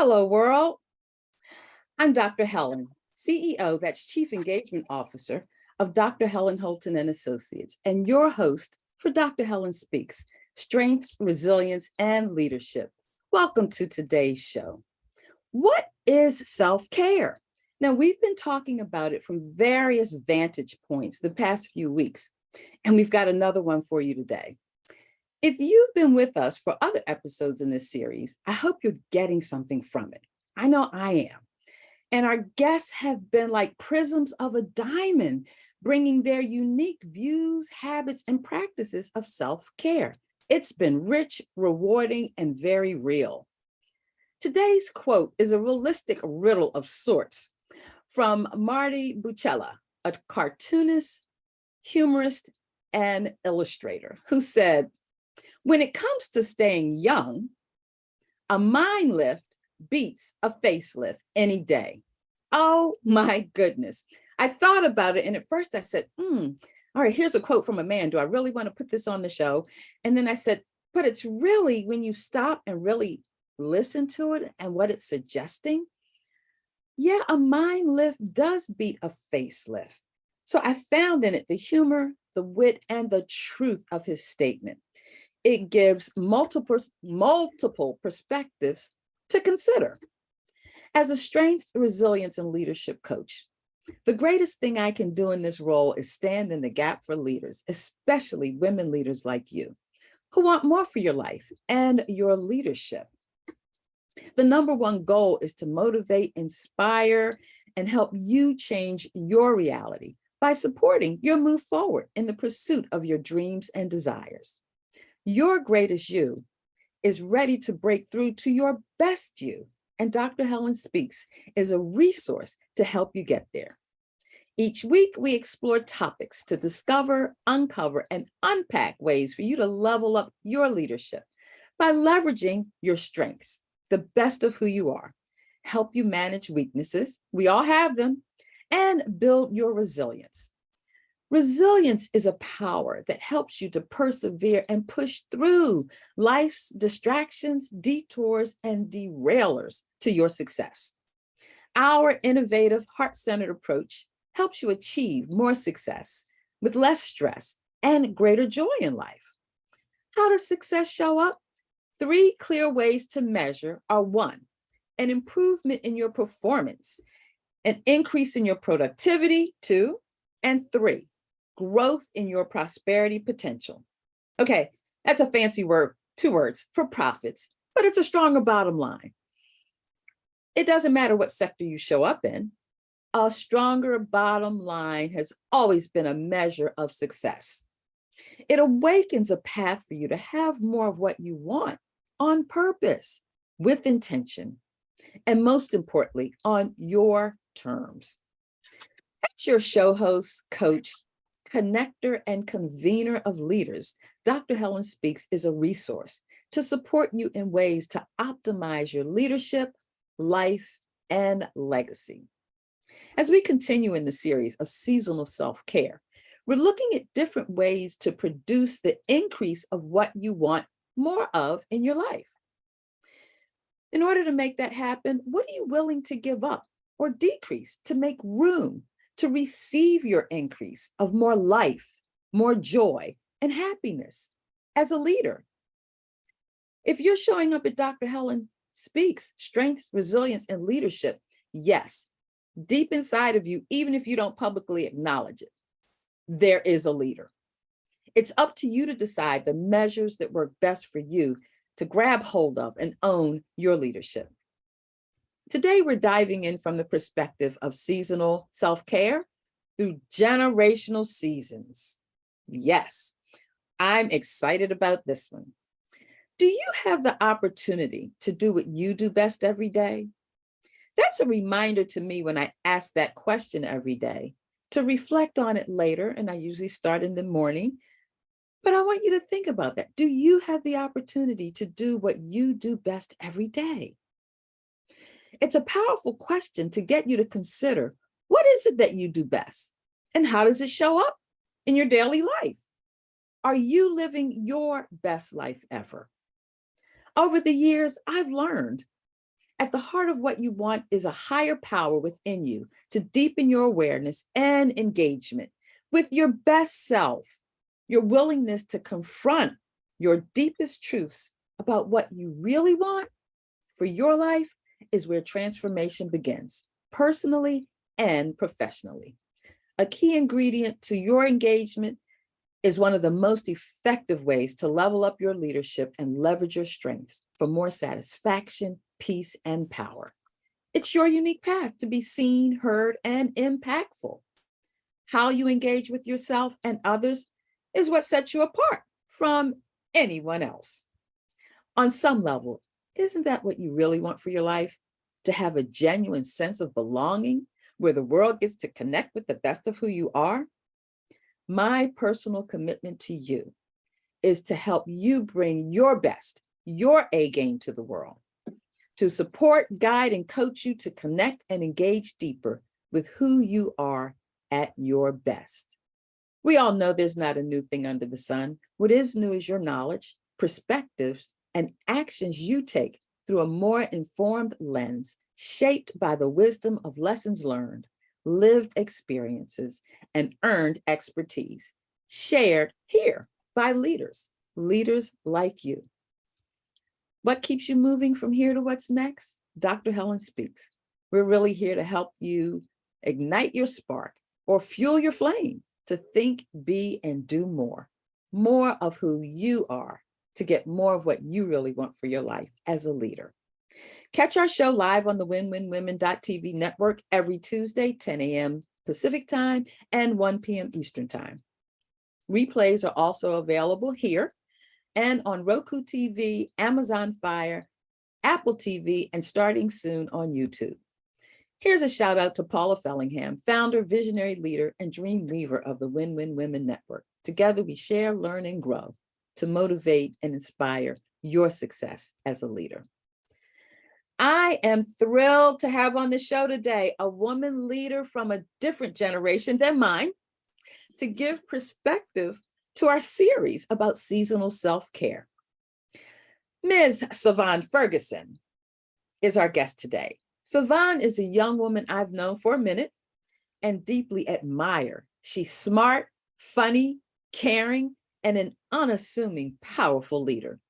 Hello, world. I'm Dr. Helen, CEO, that's Chief Engagement Officer of Dr. Helen Holton and Associates, and your host for Dr. Helen Speaks, Strengths, Resilience, and Leadership. Welcome to today's show. What is self-care? Now, we've been talking about it from various vantage points the past few weeks, and we've got another one for you today. If you've been with us for other episodes in this series, I hope you're getting something from it. I know I am. And our guests have been like prisms of a diamond, bringing their unique views, habits, and practices of self-care. It's been rich, rewarding, and very real. Today's quote is a realistic riddle of sorts from Marty Buchela, a cartoonist, humorist, and illustrator, who said, "When it comes to staying young, a mind lift beats a facelift any day." Oh my goodness. I thought about it, and at first I said, all right, here's a quote from a man. Do I really want to put this on the show? And then I said, but it's really, when you stop and really listen to it and what it's suggesting, yeah, a mind lift does beat a facelift. So I found in it the humor, the wit, and the truth of his statement. It gives multiple perspectives to consider. As a strengths, resilience, and leadership coach, the greatest thing I can do in this role is stand in the gap for leaders, especially women leaders like you, who want more for your life and your leadership. The number one goal is to motivate, inspire, and help you change your reality by supporting your move forward in the pursuit of your dreams and desires. Your greatest you is ready to break through to your best you, and Dr. Helen Speaks is a resource to help you get there. Each week, we explore topics to discover, uncover, and unpack ways for you to level up your leadership by leveraging your strengths, the best of who you are, help you manage weaknesses, we all have them, and build your resilience. Resilience is a power that helps you to persevere and push through life's distractions, detours, and derailers to your success. Our innovative, heart-centered approach helps you achieve more success with less stress and greater joy in life. How does success show up? 3 clear ways to measure are: 1, an improvement in your performance, an increase in your productivity; 2, and 3, growth in your prosperity potential. Okay, that's a fancy word, 2 words for profits, but it's a stronger bottom line. It doesn't matter what sector you show up in, a stronger bottom line has always been a measure of success. It awakens a path for you to have more of what you want on purpose, with intention, and most importantly, on your terms. As your show host, coach, connector, and convener of leaders, Dr. Helen Speaks is a resource to support you in ways to optimize your leadership, life, and legacy. As we continue in the series of seasonal self-care, we're looking at different ways to produce the increase of what you want more of in your life. In order to make that happen, what are you willing to give up or decrease to make room to receive your increase of more life, more joy, and happiness as a leader? If you're showing up at Dr. Helen Speaks, Strengths, Resilience, and Leadership, yes, deep inside of you, even if you don't publicly acknowledge it, there is a leader. It's up to you to decide the measures that work best for you to grab hold of and own your leadership. Today, we're diving in from the perspective of seasonal self-care through generational seasons. Yes, I'm excited about this one. Do you have the opportunity to do what you do best every day? That's a reminder to me when I ask that question every day, to reflect on it later, and I usually start in the morning. But I want you to think about that. Do you have the opportunity to do what you do best every day? It's a powerful question to get you to consider, what is it that you do best? And how does it show up in your daily life? Are you living your best life ever? Over the years, I've learned At the heart of what you want is a higher power within you to deepen your awareness and engagement with your best self, your willingness to confront your deepest truths about what you really want for your life is where transformation begins, personally and professionally. A key ingredient to your engagement is one of the most effective ways to level up your leadership and leverage your strengths for more satisfaction, peace, and power. It's your unique path to be seen, heard, and impactful. How you engage with yourself and others is what sets you apart from anyone else. On some level, isn't that what you really want for your life? To have a genuine sense of belonging where the world gets to connect with the best of who you are? My personal commitment to you is to help you bring your best, your A game to the world, to support, guide, and coach you to connect and engage deeper with who you are at your best. We all know there's not a new thing under the sun. What is new is your knowledge, perspectives, and actions you take through a more informed lens, shaped by the wisdom of lessons learned, lived experiences, and earned expertise, shared here by leaders like you. What keeps you moving from here to what's next? Dr. Helen Speaks. We're really here to help you ignite your spark or fuel your flame to think, be, and do more of who you are to get more of what you really want for your life as a leader. Catch our show live on the WinWinWomen.tv network every Tuesday, 10 a.m. Pacific time and 1 p.m. Eastern time. Replays are also available here and on Roku TV, Amazon Fire, Apple TV, and starting soon on YouTube. Here's a shout out to Paula Fellingham, founder, visionary leader, and dream weaver of the Win-Win Women Network. Together we share, learn, and grow to motivate and inspire your success as a leader. I am thrilled to have on the show today a woman leader from a different generation than mine to give perspective to our series about seasonal self-care. Ms. Savon Ferguson is our guest today. Savon is a young woman I've known for a minute and deeply admire. She's smart, funny, caring, and an unassuming, powerful leader.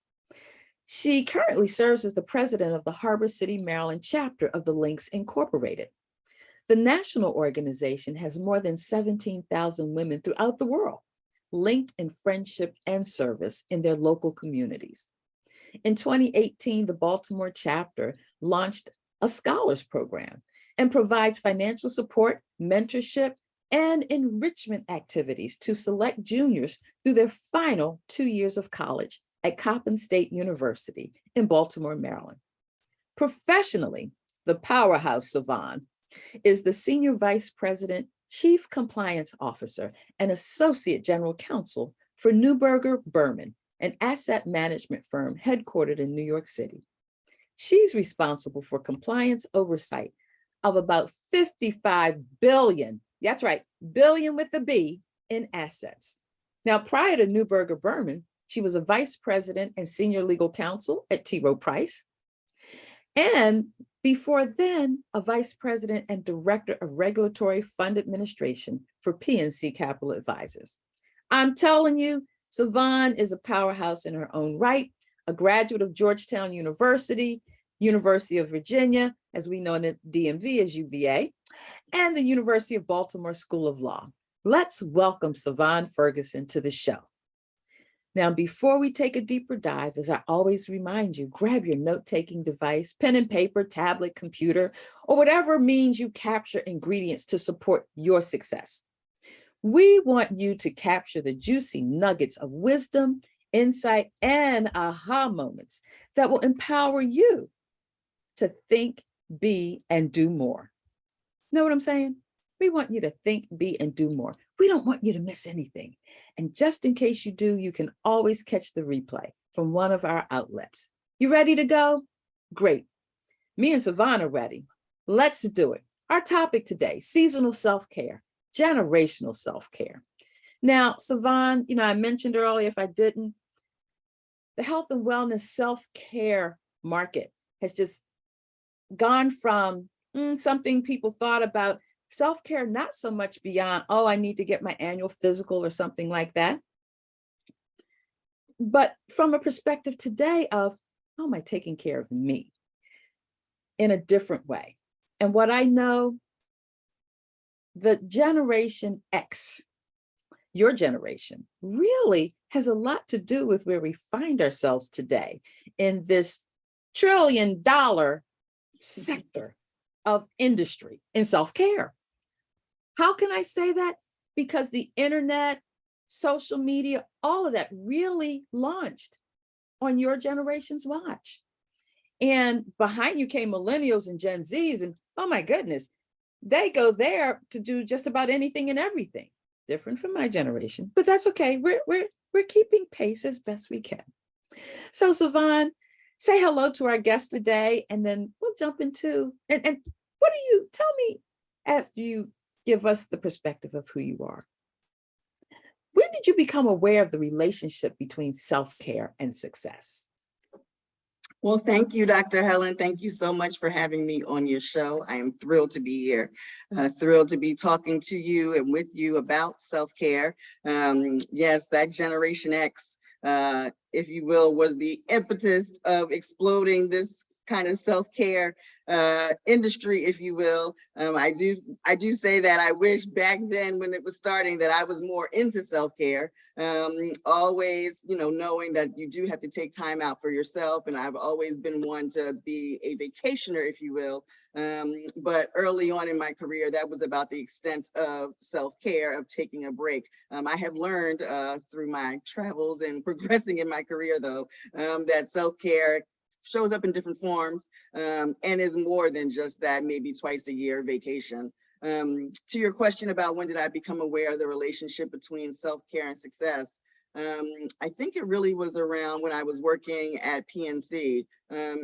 She currently serves as the president of the Harbor City, Maryland chapter of the Links Incorporated. The national organization has more than 17,000 women throughout the world, linked in friendship and service in their local communities. In 2018, the Baltimore chapter launched a scholars program and provides financial support, mentorship, and enrichment activities to select juniors through their final 2 years of college at Coppin State University in Baltimore, Maryland. Professionally, the powerhouse Savon is the Senior Vice President, Chief Compliance Officer, and Associate General Counsel for Neuberger Berman, an asset management firm headquartered in New York City. She's responsible for compliance oversight of about 55 billion, that's right, billion with a B, in assets. Now, prior to Neuberger Berman, she was a vice president and senior legal counsel at T. Rowe Price. And before then, a vice president and director of regulatory fund administration for PNC Capital Advisors. I'm telling you, Savon is a powerhouse in her own right, a graduate of Georgetown University, University of Virginia, as we know in the DMV as UVA, and the University of Baltimore School of Law. Let's welcome Savon Ferguson to the show. Now, before we take a deeper dive, as I always remind you, grab your note-taking device, pen and paper, tablet, computer, or whatever means you capture ingredients to support your success. We want you to capture the juicy nuggets of wisdom, insight, and aha moments that will empower you to think, be, and do more. Know what I'm saying? We want you to think, be, and do more. We don't want you to miss anything. And just in case you do, you can always catch the replay from one of our outlets. You ready to go? Great. Me and Savon are ready. Let's do it. Our topic today, seasonal self-care, generational self-care. Now, Savon, I mentioned earlier, if I didn't, the health and wellness self-care market has just gone from something people thought about self-care, not so much beyond, oh, I need to get my annual physical or something like that, but from a perspective today of, how am I taking care of me in a different way? And what I know, the Generation X, your generation, really has a lot to do with where we find ourselves today in this $1 trillion sector of industry in self-care. How can I say that? Because the internet, social media, all of that really launched on your generation's watch. And behind you came millennials and Gen Zs, and oh my goodness, they go there to do just about anything and everything. Different from my generation, but that's okay. We're keeping pace as best we can. So Savon, say hello to our guest today, and then we'll jump into, and what do you tell me after you give us the perspective of who you are? When did you become aware of the relationship between self-care and success? Well, thank you, Dr. Helen. Thank you so much for having me on your show. I am thrilled to be here, thrilled to be talking to you and with you about self-care. Yes, that Generation X, if you will, was the impetus of exploding this kind of self-care industry, if you will. I do say that I wish back then when it was starting that I was more into self-care. Always, knowing that you do have to take time out for yourself. And I've always been one to be a vacationer, if you will. But early on in my career, that was about the extent of self-care, of taking a break. I have learned through my travels and progressing in my career, though, that self-care shows up in different forms and is more than just that maybe twice a year vacation. To your question about when did I become aware of the relationship between self-care and success, I think it really was around when I was working at PNC.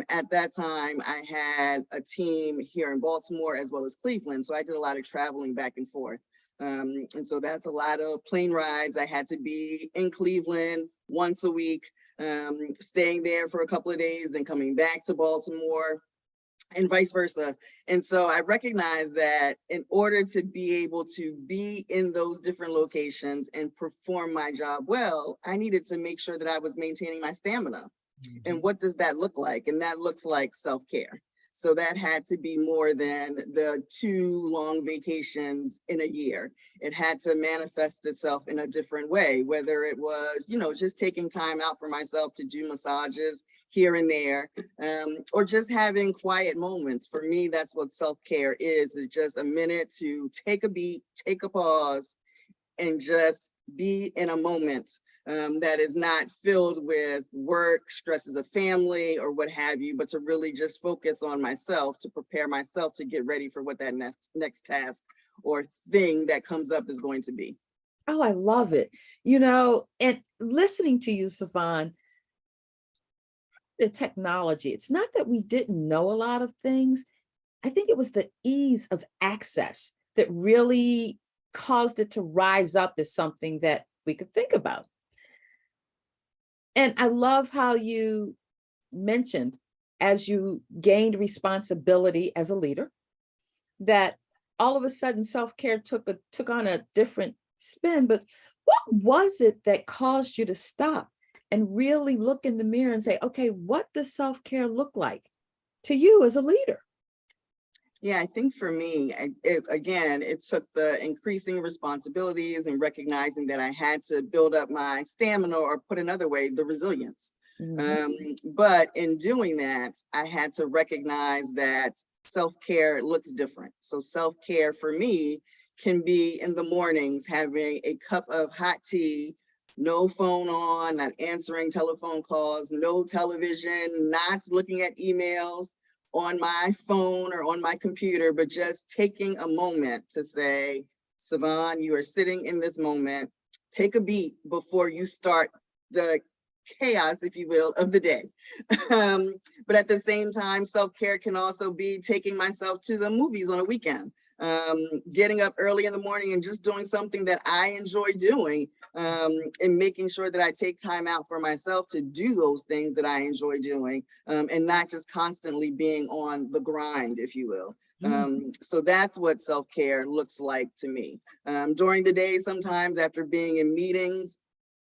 At that time, I had a team here in Baltimore as well as Cleveland, so I did a lot of traveling back and forth. And so that's a lot of plane rides. I had to be in Cleveland once a week, staying there for a couple of days, then coming back to Baltimore, and vice versa. And so I recognized that in order to be able to be in those different locations and perform my job well, I needed to make sure that I was maintaining my stamina. Mm-hmm. And what does that look like? And that looks like self-care. So that had to be more than the 2 long vacations in a year. It had to manifest itself in a different way, whether it was, just taking time out for myself to do massages here and there, or just having quiet moments. For me, that's what self-care is just a minute to take a beat, take a pause, and just be in a moment that is not filled with work, stresses of family, or what have you, but to really just focus on myself, to prepare myself to get ready for what that next task or thing that comes up is going to be. Oh, I love it. And listening to you, Savon, the technology, it's not that we didn't know a lot of things. I think it was the ease of access that really caused it to rise up as something that we could think about. And I love how you mentioned, as you gained responsibility as a leader, that all of a sudden self-care took on a different spin. But what was it that caused you to stop and really look in the mirror and say, okay, what does self-care look like to you as a leader? Yeah, I think for me, it took the increasing responsibilities and recognizing that I had to build up my stamina, or put another way, the resilience. Mm-hmm. But in doing that, I had to recognize that self-care looks different. So self-care for me can be in the mornings, having a cup of hot tea, no phone on, not answering telephone calls, no television, not looking at emails on my phone or on my computer, but just taking a moment to say, Savon, you are sitting in this moment, take a beat before you start the chaos, if you will, of the day. But at the same time, self-care can also be taking myself to the movies on a weekend. getting up early in the morning and just doing something that I enjoy doing, and making sure that I take time out for myself to do those things that I enjoy doing, and not just constantly being on the grind, if you will. So that's what self-care looks like to me. During the day, sometimes after being in meetings,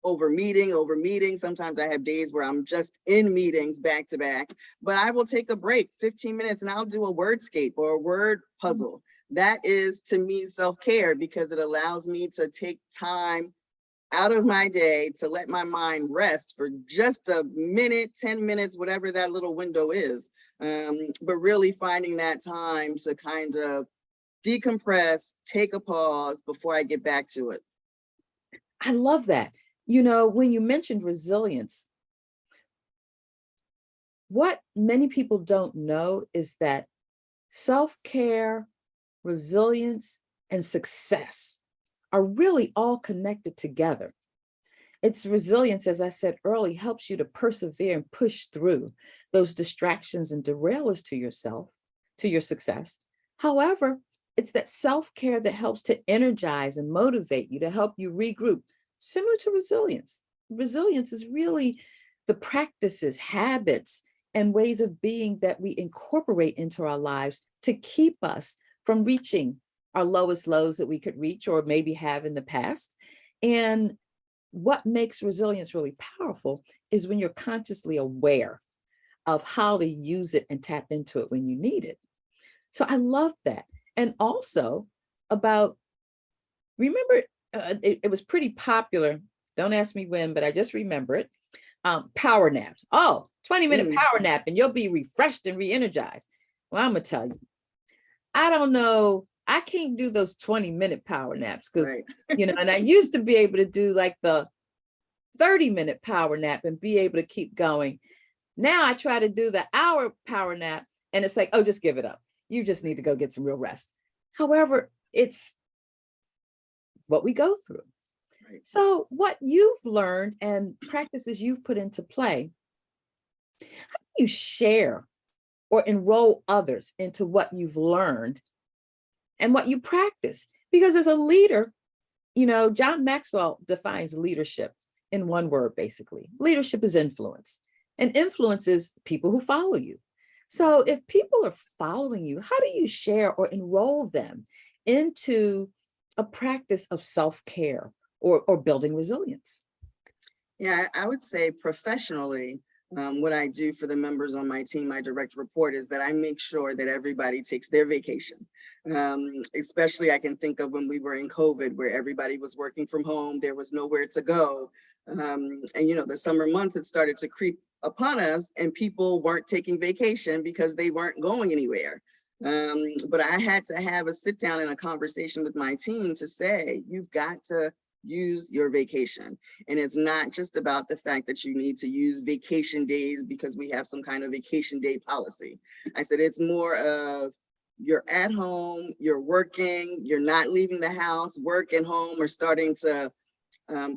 over meeting. Sometimes I have days where I'm just in meetings back to back, but I will take a break, 15 minutes, and I'll do a wordscape or a word puzzle. That is to me self-care, because it allows me to take time out of my day to let my mind rest for just a minute, 10 minutes, whatever that little window is. But really finding that time to kind of decompress, take a pause before I get back to it. I love that. You know, when you mentioned resilience, what many people don't know is that self-care, resilience, and success are really all connected together. It's resilience, as I said earlier, helps you to persevere and push through those distractions and derailers to yourself, to your success. However, it's that self-care that helps to energize and motivate you, to help you regroup, similar to resilience. Resilience is really the practices, habits, and ways of being that we incorporate into our lives to keep us from reaching our lowest lows that we could reach or maybe have in the past. And what makes resilience really powerful is when you're consciously aware of how to use it and tap into it when you need it. So I love that. And also about, remember, it was pretty popular. Don't ask me when, but I just remember it. Power naps. Oh, 20-minute power nap and you'll be refreshed and re-energized. Well, I'm gonna tell you, I don't know. I can't do those 20-minute power naps because, Right. and I used to be able to do like the 30-minute power nap and be able to keep going. Now I try to do the hour power nap and it's like, oh, just give it up. You just need to go get some real rest. However, it's what we go through. Right. So what you've learned and practices you've put into play, how do you share or enroll others into what you've learned and what you practice? Because as a leader, John Maxwell defines leadership in one word, basically. Leadership is influence, and influence is people who follow you. So if people are following you, how do you share or enroll them into a practice of self-care or building resilience? Yeah, I would say professionally, what I do for the members on my team, my direct report, is that I make sure that everybody takes their vacation. Especially I can think of when we were in COVID, where everybody was working from home, there was nowhere to go. And the summer months, it started to creep upon us and people weren't taking vacation because they weren't going anywhere. But I had to have a sit down and a conversation with my team to say, you've got to use your vacation. And it's not just about the fact that you need to use vacation days because we have some kind of vacation day policy. I said, it's more of you're at home, you're working, you're not leaving the house, work and home are starting to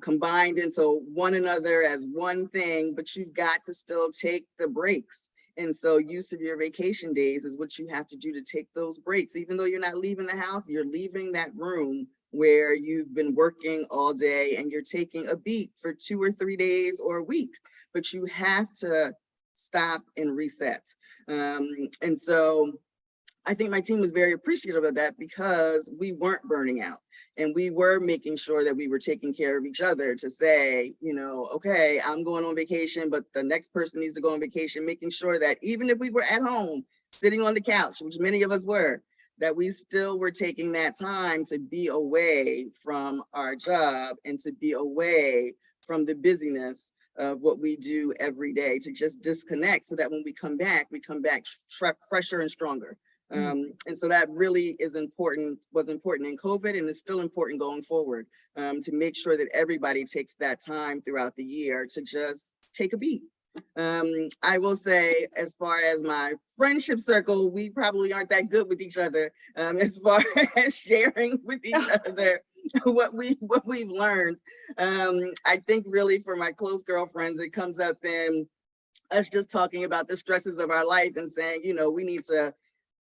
combined into one another as one thing, but you've got to still take the breaks. And so use of your vacation days is what you have to do to take those breaks. Even though you're not leaving the house, you're leaving that room where you've been working all day and you're taking a beat for 2 or 3 days or a week, but you have to stop and reset. And so I think my team was very appreciative of that because we weren't burning out and we were making sure that we were taking care of each other to say, okay, I'm going on vacation, but the next person needs to go on vacation, making sure that even if we were at home, sitting on the couch, which many of us were, that we still were taking that time to be away from our job and to be away from the busyness of what we do every day, to just disconnect so that when we come back fresher and stronger. And so that really is important, was important in COVID, and is still important going forward, to make sure that everybody takes that time throughout the year to just take a beat. I will say, as far as my friendship circle, we probably aren't that good with each other, as far as sharing with each other what we've learned. I think really for my close girlfriends, it comes up in us just talking about the stresses of our life and saying, we need to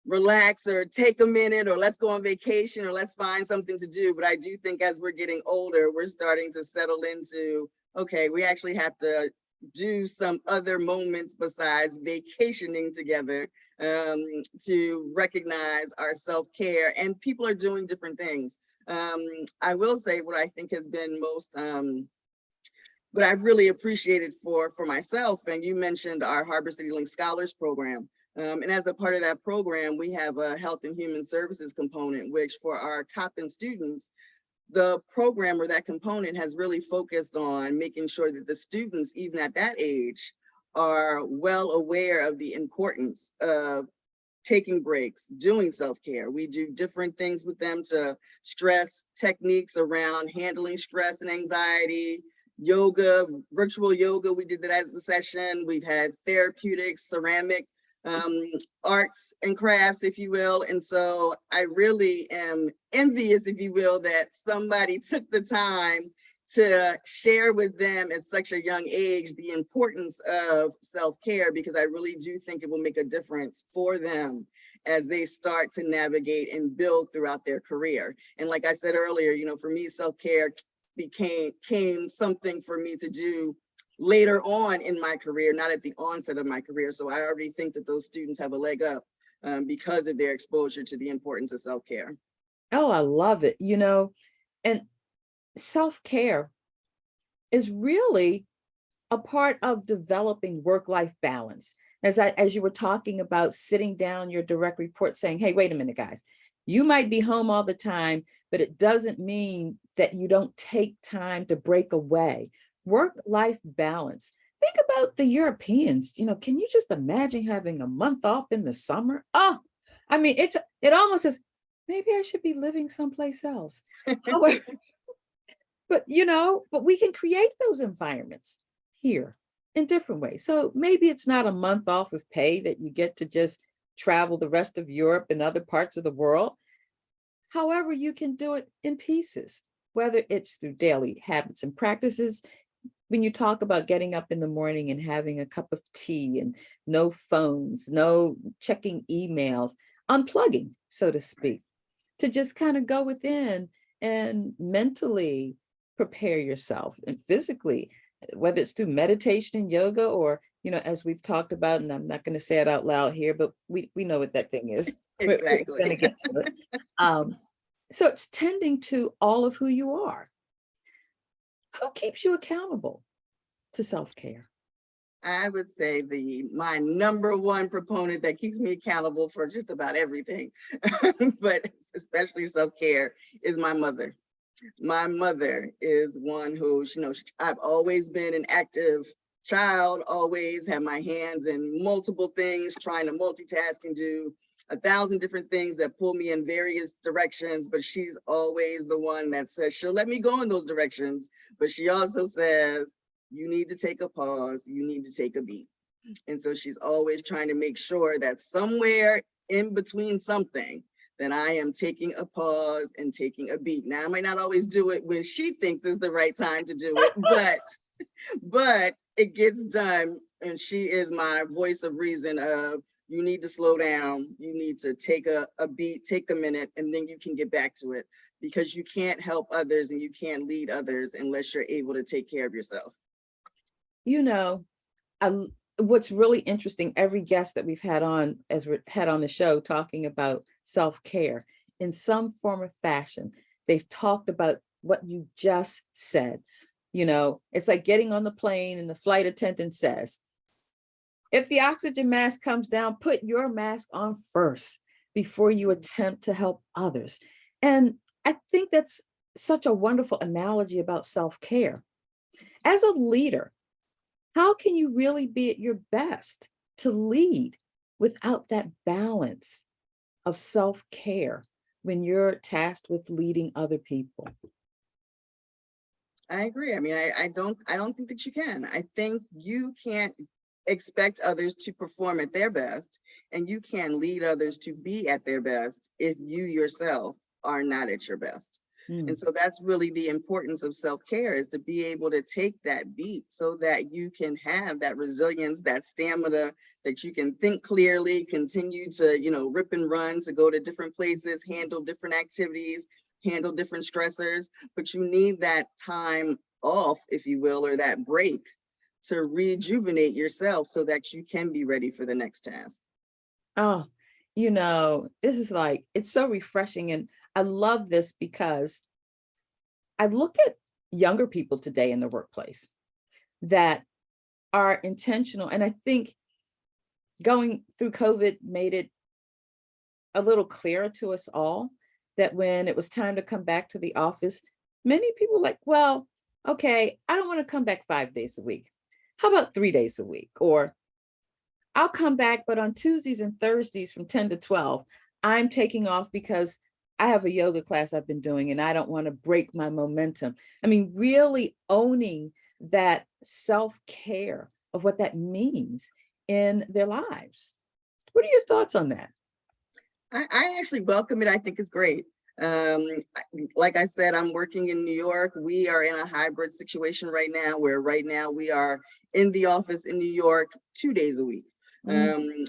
relax or take a minute or let's go on vacation or let's find something to do. But I do think as we're getting older, we're starting to settle into, okay, we actually have to do some other moments besides vacationing together to recognize our self-care. And people are doing different things. I will say what I think has been most what I've really appreciated for myself, and you mentioned our Harbor City Link Scholars Program. And as a part of that program, we have a health and human services component, which for our Coppin students, the program or that component has really focused on making sure that the students, even at that age, are well aware of the importance of taking breaks, doing self-care. We do different things with them to stress techniques around handling stress and anxiety, yoga, virtual yoga. We did that as a session. We've had therapeutics, ceramic, arts and crafts, if you will. And so I really am envious, if you will, that somebody took the time to share with them at such a young age the importance of self-care, because I really do think it will make a difference for them as they start to navigate and build throughout their career. And like I said earlier, you know, for me, self-care became something for me to do later on in my career, not at the onset of my career. So I already think that those students have a leg up because of their exposure to the importance of self-care. Oh, I love it. You know, and self-care is really a part of developing work-life balance. As you were talking about sitting down your direct report saying, hey, wait a minute, guys, you might be home all the time, but it doesn't mean that you don't take time to break away. Work-life balance. Think about the Europeans. You know, can you just imagine having a month off in the summer? Oh, I mean, it almost says, maybe I should be living someplace else. However, but but we can create those environments here in different ways. So maybe it's not a month off of pay that you get to just travel the rest of Europe and other parts of the world. However, you can do it in pieces, whether it's through daily habits and practices. When you talk about getting up in the morning and having a cup of tea and no phones, no checking emails, unplugging, so to speak, to just kind of go within and mentally prepare yourself and physically, whether it's through meditation and yoga or, as we've talked about, and I'm not going to say it out loud here, but we know what that thing is. Exactly. We're going to get to it. So it's tending to all of who you are. Who keeps you accountable to self-care? I would say my number one proponent that keeps me accountable for just about everything, but especially self-care, is my mother. My mother is one who, I've always been an active child, always had my hands in multiple things, trying to multitask and do 1,000 different things that pull me in various directions, but she's always the one that says she'll let me go in those directions, but she also says, you need to take a pause, you need to take a beat. And so she's always trying to make sure that somewhere in between something, that I am taking a pause and taking a beat. Now, I might not always do it when she thinks is the right time to do it, but it gets done. And she is my voice of reason of, you need to slow down, you need to take a beat, take a minute, and then you can get back to it, because you can't help others and you can't lead others unless you're able to take care of yourself. What's really interesting, every guest that we've had on, as we had on the show, talking about self-care in some form or fashion, they've talked about what you just said. It's like getting on the plane and the flight attendant says, if the oxygen mask comes down, put your mask on first before you attempt to help others. And I think that's such a wonderful analogy about self-care. As a leader, how can you really be at your best to lead without that balance of self-care when you're tasked with leading other people? I agree. I mean, I don't think that you can. I think you can't expect others to perform at their best, and you can lead others to be at their best if you yourself are not at your best. And so that's really the importance of self-care, is to be able to take that beat so that you can have that resilience, that stamina, that you can think clearly, continue to, rip and run, to go to different places, handle different activities, handle different stressors. But you need that time off, if you will, or that break to rejuvenate yourself so that you can be ready for the next task. Oh, this is like, it's so refreshing. And I love this because I look at younger people today in the workplace that are intentional. And I think going through COVID made it a little clearer to us all that when it was time to come back to the office, many people were like, well, okay, I don't want to come back 5 days a week. How about 3 days a week? Or I'll come back, but on Tuesdays and Thursdays from 10 to 12, I'm taking off because I have a yoga class I've been doing and I don't want to break my momentum. I mean, really owning that self-care of what that means in their lives. What are your thoughts on that? I actually welcome it. I think it's great. Like I said, I'm working in New York. We are in a hybrid situation right now, where right now we are in the office in New York 2 days a week.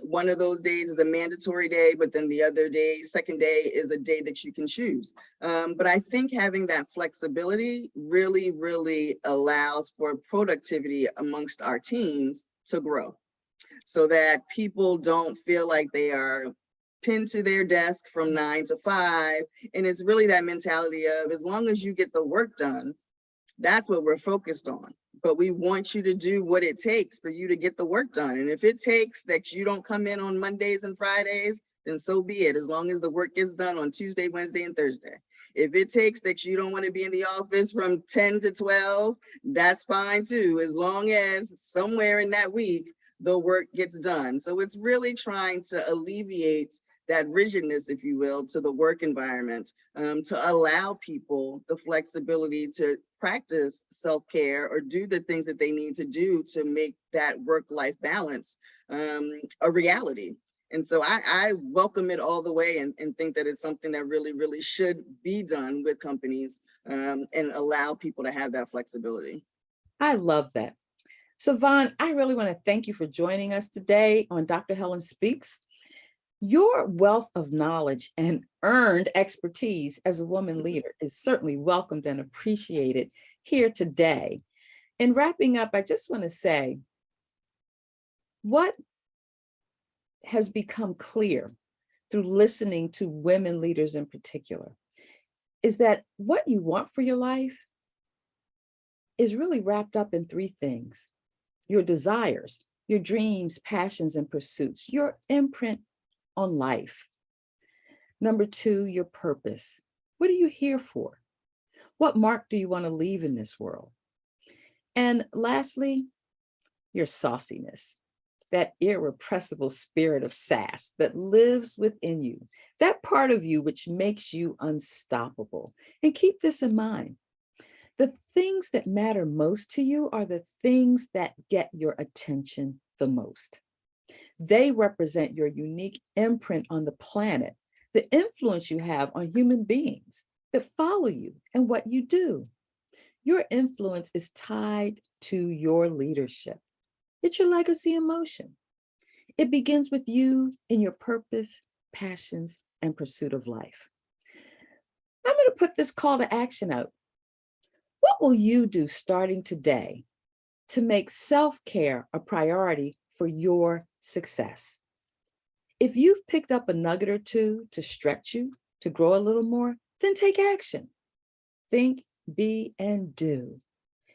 One of those days is a mandatory day, but then the other day, second day, is a day that you can choose. But I think having that flexibility really, really allows for productivity amongst our teams to grow, so that people don't feel like they are pinned to their desk from 9 to 5. And it's really that mentality of, as long as you get the work done, that's what we're focused on. But we want you to do what it takes for you to get the work done. And if it takes that you don't come in on Mondays and Fridays, then so be it, as long as the work gets done on Tuesday, Wednesday, and Thursday. If it takes that you don't want to be in the office from 10 to 12, that's fine too, as long as somewhere in that week, the work gets done. So it's really trying to alleviate that rigidness, if you will, to the work environment, to allow people the flexibility to practice self-care or do the things that they need to do to make that work-life balance a reality. And so I welcome it all the way, and think that it's something that really, really should be done with companies, and allow people to have that flexibility. I love that. So Vaughn, I really want to thank you for joining us today on Dr. Helen Speaks. Your wealth of knowledge and earned expertise as a woman leader is certainly welcomed and appreciated here today. In wrapping up, I just want to say, what has become clear through listening to women leaders in particular is that what you want for your life is really wrapped up in three things: your desires, your dreams, passions, and pursuits, your imprint on life. Number two, your purpose. What are you here for? What mark do you want to leave in this world? And lastly, your sauciness, that irrepressible spirit of sass that lives within you, that part of you which makes you unstoppable. And keep this in mind: the things that matter most to you are the things that get your attention the most. They represent your unique imprint on the planet, the influence you have on human beings that follow you and what you do. Your influence is tied to your leadership. It's your legacy in motion. It begins with you in your purpose, passions, and pursuit of life. I'm going to put this call to action out. What will you do starting today to make self-care a priority for your success? If you've picked up a nugget or two to stretch you, to grow a little more, then take action. Think, be, and do.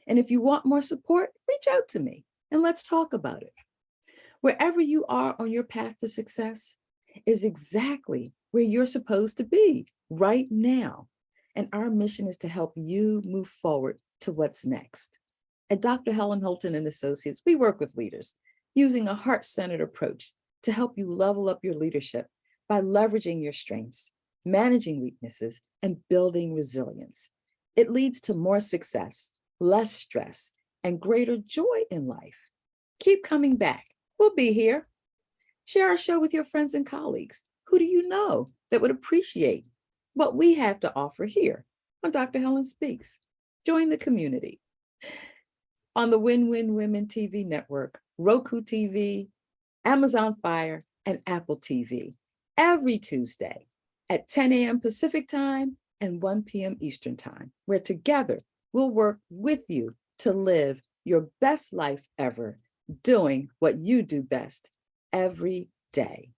And if you want more support, reach out to me and let's talk about it. Wherever you are on your path to success is exactly where you're supposed to be right now. And our mission is to help you move forward to what's next. At Dr. Helen Holton and Associates, we work with leaders using a heart-centered approach to help you level up your leadership by leveraging your strengths, managing weaknesses, and building resilience. It leads to more success, less stress, and greater joy in life. Keep coming back. We'll be here. Share our show with your friends and colleagues. Who do you know that would appreciate what we have to offer here on Dr. Helen Speaks. Join the community on the Win-Win Women TV network, Roku TV, Amazon Fire, and Apple TV every Tuesday at 10 a.m. Pacific Time and 1 p.m. Eastern Time, where together we'll work with you to live your best life ever, doing what you do best every day.